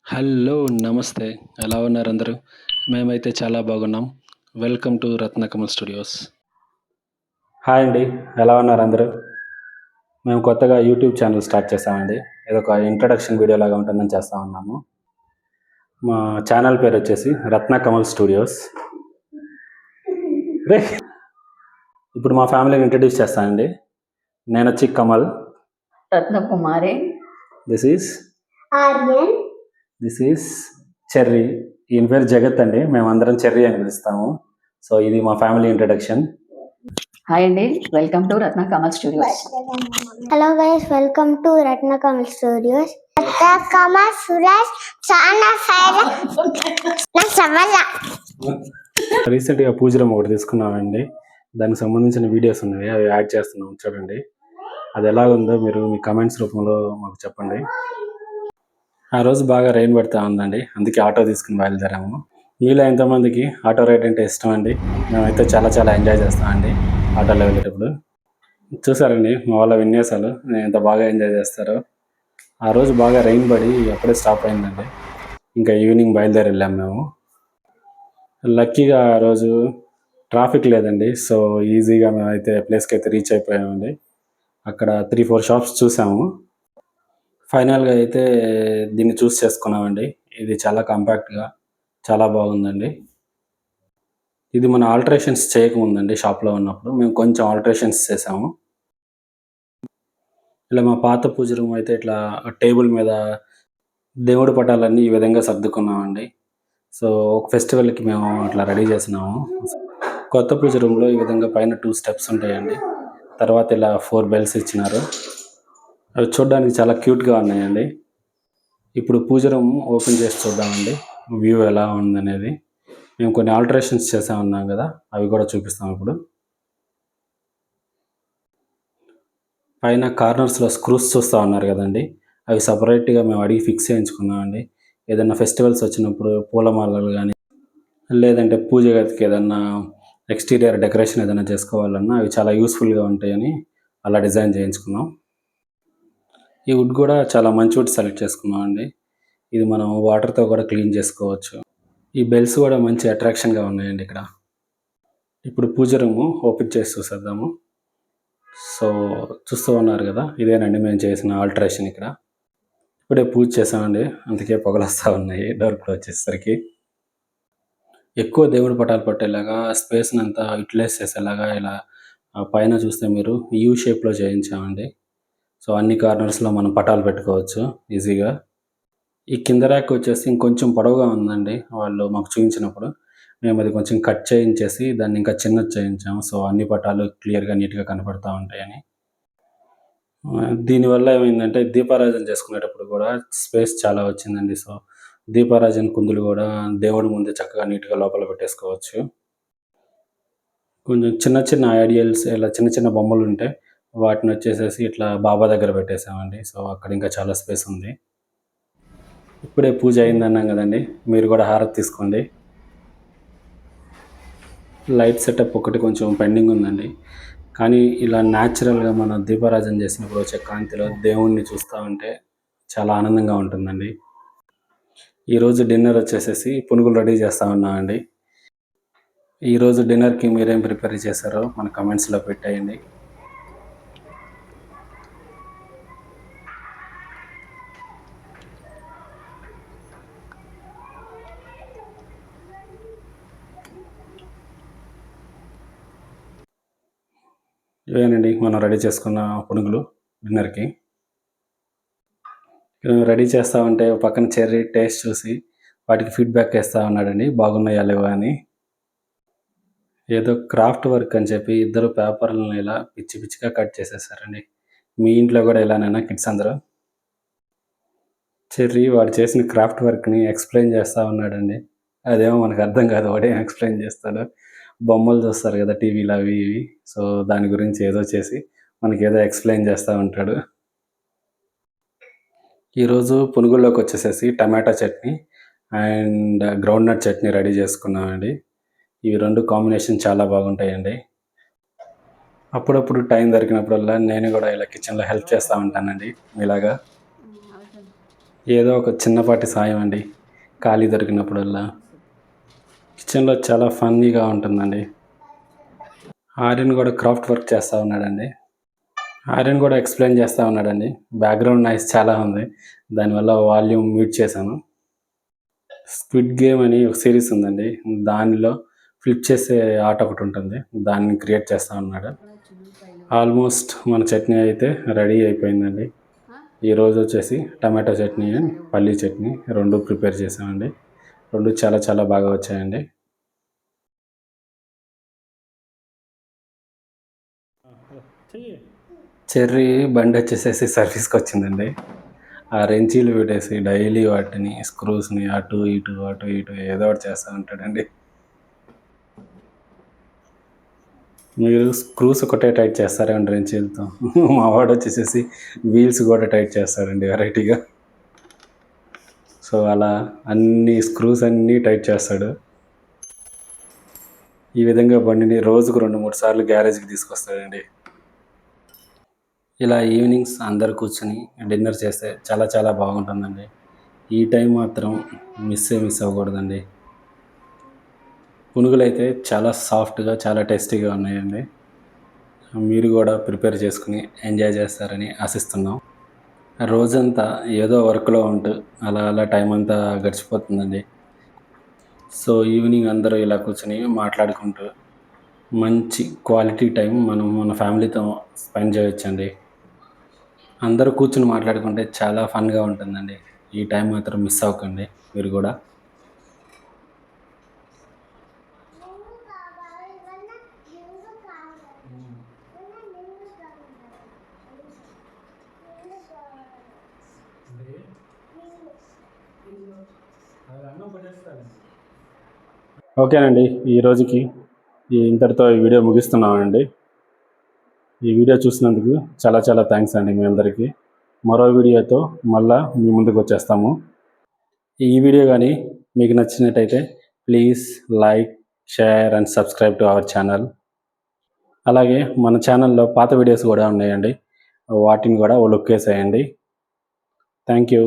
Hello! నమస్తే. ఎలా ఉన్నారు అందరూ? మేమైతే చాలా బాగున్నాం. Welcome to Ratnakamal studios. Hi అండి. ఎలా ఉన్నారు అందరూ? మేము కొత్తగా యూట్యూబ్ ఛానల్ స్టార్ట్ చేశామండి. ఇదొక ఇంట్రడక్షన్ వీడియో లాగా ఉంటుందని చేస్తా ఉన్నాము. మా ఛానల్ పేరు వచ్చేసి రత్నకమల్ స్టూడియోస్. ఇప్పుడు మా ఫ్యామిలీని ఇంట్రడ్యూస్ చేస్తానండి. నేనొచ్చి Kamal. Ratnakumari. This is Aryan. This is Cherry. ఈయన పేరు జగత్ అండి. మేమందరం చెర్రీ అని పిలుస్తాము. సో ఇది మా ఫ్యామిలీ ఇంట్రడక్షన్. హాయ్ అండి, welcome to Ratnakamal studios. Hello guys, welcome to Ratnakamal studios. Ratnakamal studios చాలా రీసెంట్గా పూజరం ఒకటి తీసుకున్నామండి. దానికి సంబంధించిన వీడియోస్ ఉన్నాయి, అవి యాడ్ చేస్తున్నాం చూడండి. అది ఎలా ఉందో మీరు మీ కమెంట్స్ రూపంలో మాకు చెప్పండి. ఆ రోజు బాగా రెయిన్ పడుతూ ఉందండి, అందుకే ఆటో తీసుకుని బయలుదేరాము. మీలో ఎంతమందికి ఆటో రైడ్ అంటే ఇష్టం అండి? మేమైతే చాలా చాలా ఎంజాయ్ చేస్తామండి ఆటోలో వెళ్ళేటప్పుడు. చూసారండి మా వాళ్ళ విన్యాసాలు ఎంత బాగా ఎంజాయ్ చేస్తారో. ఆ రోజు బాగా రెయిన్ పడి అప్పుడే స్టాప్ అయిందండి. ఇంకా ఈవినింగ్ బయలుదేరి వెళ్ళాము మేము. లక్కీగా ఆ రోజు ట్రాఫిక్ లేదండి. సో ఈజీగా మేమైతే ప్లేస్కి అయితే రీచ్ అయిపోయామండి. అక్కడ 3-4 షాప్స్ చూసాము. ఫైనల్గా అయితే దీన్ని చూస్ చేసుకున్నామండి. ఇది చాలా కాంపాక్ట్గా చాలా బాగుందండి. ఇది మన ఆల్టరేషన్స్ చేయకముందండి, షాప్లో ఉన్నప్పుడు మేము కొంచెం ఆల్టరేషన్స్ చేసాము. ఇలా మా పాత పూజ రూమ్ అయితే ఇట్లా టేబుల్ మీద దేవుడి పటాలన్నీ ఈ విధంగా సర్దుకున్నామండి. సో ఒక ఫెస్టివల్కి మేము అట్లా రెడీ చేసినాము. కొత్త పూజ రూమ్లో ఈ విధంగా పైన 2 స్టెప్స్ ఉంటాయండి. తర్వాత ఇలా 4 బెల్స్ ఇచ్చినారు. అవి చూడడానికి చాలా క్యూట్గా ఉన్నాయండి. ఇప్పుడు పూజ రూమ్ ఓపెన్ చేసి చూద్దామండి వ్యూ ఎలా ఉందనేది. మేము కొన్ని ఆల్టరేషన్స్ చేసామన్నాం కదా, అవి కూడా చూపిస్తాం ఇప్పుడు. పైన కార్నర్స్లో స్క్రూస్ చూస్తూ ఉన్నారు కదండి, అవి సపరేట్గా మేము అడిగి ఫిక్స్ చేయించుకున్నామండి. ఏదైనా ఫెస్టివల్స్ వచ్చినప్పుడు పూలమాలలు కానీ, లేదంటే పూజ గదికి ఏదన్నా ఎక్స్టీరియర్ డెకరేషన్ ఏదైనా చేసుకోవాలన్నా అవి చాలా యూస్ఫుల్గా ఉంటాయని అలా డిజైన్ చేయించుకున్నాం. ఈ వుడ్ కూడా చాలా మంచి వుడ్ సెలెక్ట్ చేసుకున్నాం అండి. ఇది మనం వాటర్తో కూడా క్లీన్ చేసుకోవచ్చు. ఈ బెల్స్ కూడా మంచి అట్రాక్షన్గా ఉన్నాయండి ఇక్కడ. ఇప్పుడు పూజ రూము ఓపెన్ చేసి చూసేద్దాము. సో చూస్తూ ఉన్నారు కదా, ఇదేనండి మేము చేసిన ఆల్టరేషన్. ఇక్కడ ఇప్పుడే పూజ చేసామండి, అందుకే పొగలు వస్తూ ఉన్నాయి డోర్ క్లోజ్ చేసేసరికి. ఎక్కువ దేవుడి పటాలు పట్టేలాగా స్పేస్ని అంతా యూటిలైజ్ చేసేలాగా ఇలా పైన చూస్తే మీరు యూ షేప్లో చేయించామండి. సో అన్ని కార్నర్స్లో మనం పటాలు పెట్టుకోవచ్చు ఈజీగా. ఈ కింద ర్యాక్ వచ్చేసి ఇంకొంచెం పొడవుగా ఉందండి. వాళ్ళు మాకు చూపించినప్పుడు మేము అది కొంచెం కట్ చేయించేసి దాన్ని ఇంకా చిన్నది చేయించాము. సో అన్ని పటాలు క్లియర్గా నీట్గా కనపడతా ఉంటాయని. దీనివల్ల ఏమైందంటే దీపారాధన చేసుకునేటప్పుడు కూడా స్పేస్ చాలా వచ్చిందండి. సో దీపారాధన కుందులు కూడా దేవుడి ముందు చక్కగా నీట్గా లోపల పెట్టేసుకోవచ్చు. కొంచెం చిన్న చిన్న ఐడియల్స్ ఇలా చిన్న చిన్న బొమ్మలు ఉంటే వాటిని వచ్చేసేసి ఇట్లా బాబా దగ్గర పెట్టేసామండి. సో అక్కడ ఇంకా చాలా స్పేస్ ఉంది. ఇప్పుడే పూజ అయిందన్నాం కదండి, మీరు కూడా హారతి తీసుకోండి. లైట్ సెటప్ ఒకటి కొంచెం పెండింగ్ ఉందండి, కానీ ఇలా న్యాచురల్గా మనం దీపారాధన చేసినప్పుడు వచ్చే కాంతిలో దేవుణ్ణి చూస్తూ ఉంటే చాలా ఆనందంగా ఉంటుందండి. ఈరోజు డిన్నర్ వచ్చేసేసి పునుగులు రెడీ చేస్తూ ఉన్నామండి. ఈరోజు డిన్నర్కి మీరేం ప్రిపేర్ చేశారో మన కమెంట్స్లో పెట్టేయండి. ఇవేనండి మనం రెడీ చేసుకున్న పునుగులు డిన్నర్కి. రెడీ చేస్తూ ఉంటే పక్కన చెర్రీ టేస్ట్ చూసి వాటికి ఫీడ్బ్యాక్ ఇస్తూ ఉన్నాడండి, బాగున్నాయా లేవా అని. ఏదో క్రాఫ్ట్ వర్క్ అని చెప్పి ఇద్దరు పేపర్లను ఇలా పిచ్చి పిచ్చిగా కట్ చేసేసారండి. మీ ఇంట్లో కూడా ఇలానైనా కిడ్స్ అందరూ? చెర్రీ వాడు చేసిన క్రాఫ్ట్ వర్క్ని ఎక్స్ప్లెయిన్ చేస్తూ ఉన్నాడండి. అదేమో మనకు అర్థం కాదు, వాడేం ఎక్స్ప్లెయిన్ చేస్తాడు. బొమ్మలు చూస్తారు కదా టీవీలో అవి ఇవి, సో దాని గురించి ఏదో చేసి మనకి ఏదో ఎక్స్ప్లెయిన్ చేస్తూ ఉంటాడు. ఈరోజు పునుగుల్లోకి వచ్చేసేసి tomato chutney and groundnut chutney ready చేసుకున్నామండి. ఇవి 2 కాంబినేషన్ చాలా బాగుంటాయండి. అప్పుడప్పుడు టైం దొరికినప్పుడల్లా నేను కూడా ఇలా కిచెన్లో హెల్ప్ చేస్తూ ఉంటానండి మీలాగా. ఏదో ఒక చిన్నపాటి సాయం అండి, ఖాళీ దొరికినప్పుడల్లా. కిచెన్లో చాలా ఫన్నీగా ఉంటుందండి. ఆర్యన్ కూడా క్రాఫ్ట్ వర్క్ చేస్తూ ఉన్నాడండి. ఆర్యన్ కూడా ఎక్స్ప్లెయిన్ చేస్తూ ఉన్నాడండి. బ్యాక్గ్రౌండ్ నాయిస్ చాలా ఉంది, దానివల్ల వాల్యూమ్ మ్యూట్ చేశాను. స్క్విడ్ గేమ్ అని ఒక సిరీస్ ఉందండి, దానిలో ఫ్లిప్ చేసే ఆట ఒకటి ఉంటుంది, దాన్ని క్రియేట్ చేస్తూ ఉన్నాడు. ఆల్మోస్ట్ మన చట్నీ అయితే రెడీ అయిపోయిందండి. ఈరోజు వచ్చేసి టమాటో చట్నీ అండ్ పల్లీ చట్నీ రెండు ప్రిపేర్ చేసామండి. రెండు చాలా చాలా బాగా వచ్చాయండి. చెర్రీ బండి వచ్చేసేసి సర్వీస్కి వచ్చిందండి. ఆ రెంచీలు పెట్టేసి డైలీ వాటిని స్క్రూస్ని అటు ఇటు ఏదో ఒకటి చేస్తూ ఉంటాడండి. మీరు స్క్రూస్ ఒకటే టైట్ చేస్తారేమండి రెంచీలతో? మా వాడు వచ్చేసేసి వీల్స్ కూడా టైట్ చేస్తాడండి వెరైటీగా. సో అలా అన్ని స్క్రూస్ అన్నీ టైట్ చేస్తాడు. ఈ విధంగా బండిని రోజుకు 2-3 సార్లు గ్యారేజ్కి తీసుకొస్తాడండి. ఇలా ఈవినింగ్స్ అందరు కూర్చొని డిన్నర్ చేస్తే చాలా చాలా బాగుంటుందండి. ఈ టైం మాత్రం మిస్ అవ్వకూడదండి. పునుగులు అయితే చాలా సాఫ్ట్గా చాలా టేస్టీగా ఉన్నాయండి. మీరు కూడా ప్రిపేర్ చేసుకుని ఎంజాయ్ చేస్తారని ఆశిస్తున్నాం. రోజంతా ఏదో వర్క్లో ఉంటూ అలా టైం అంతా గడిచిపోతుందండి. సో ఈవినింగ్ అందరూ ఇలా కూర్చొని మాట్లాడుకుంటూ మంచి క్వాలిటీ టైం మనం మన ఫ్యామిలీతో స్పెండ్ చేయొచ్చండి. అందరూ కూర్చొని మాట్లాడుకుంటే చాలా ఫన్గా ఉంటుందండి. ఈ టైం మాత్రం మిస్ అవ్వకండి మీరు కూడా. ఓకేనండి, ఈ రోజుకి ఇంతటితో ఈ వీడియో ముగిస్తున్నామండి. ఈ వీడియో చూసినందుకు చాలా చాలా థ్యాంక్స్ అండి మీ అందరికీ. మరో వీడియోతో మళ్ళా మీ ముందుకు వచ్చేస్తాము. ఈ వీడియో కానీ మీకు నచ్చినట్టయితే please like, share and subscribe to our channel. అలాగే మన ఛానల్లో పాత వీడియోస్ కూడా ఉన్నాయండి, వాటిని కూడా లుక్ వేసేయండి. Thank you.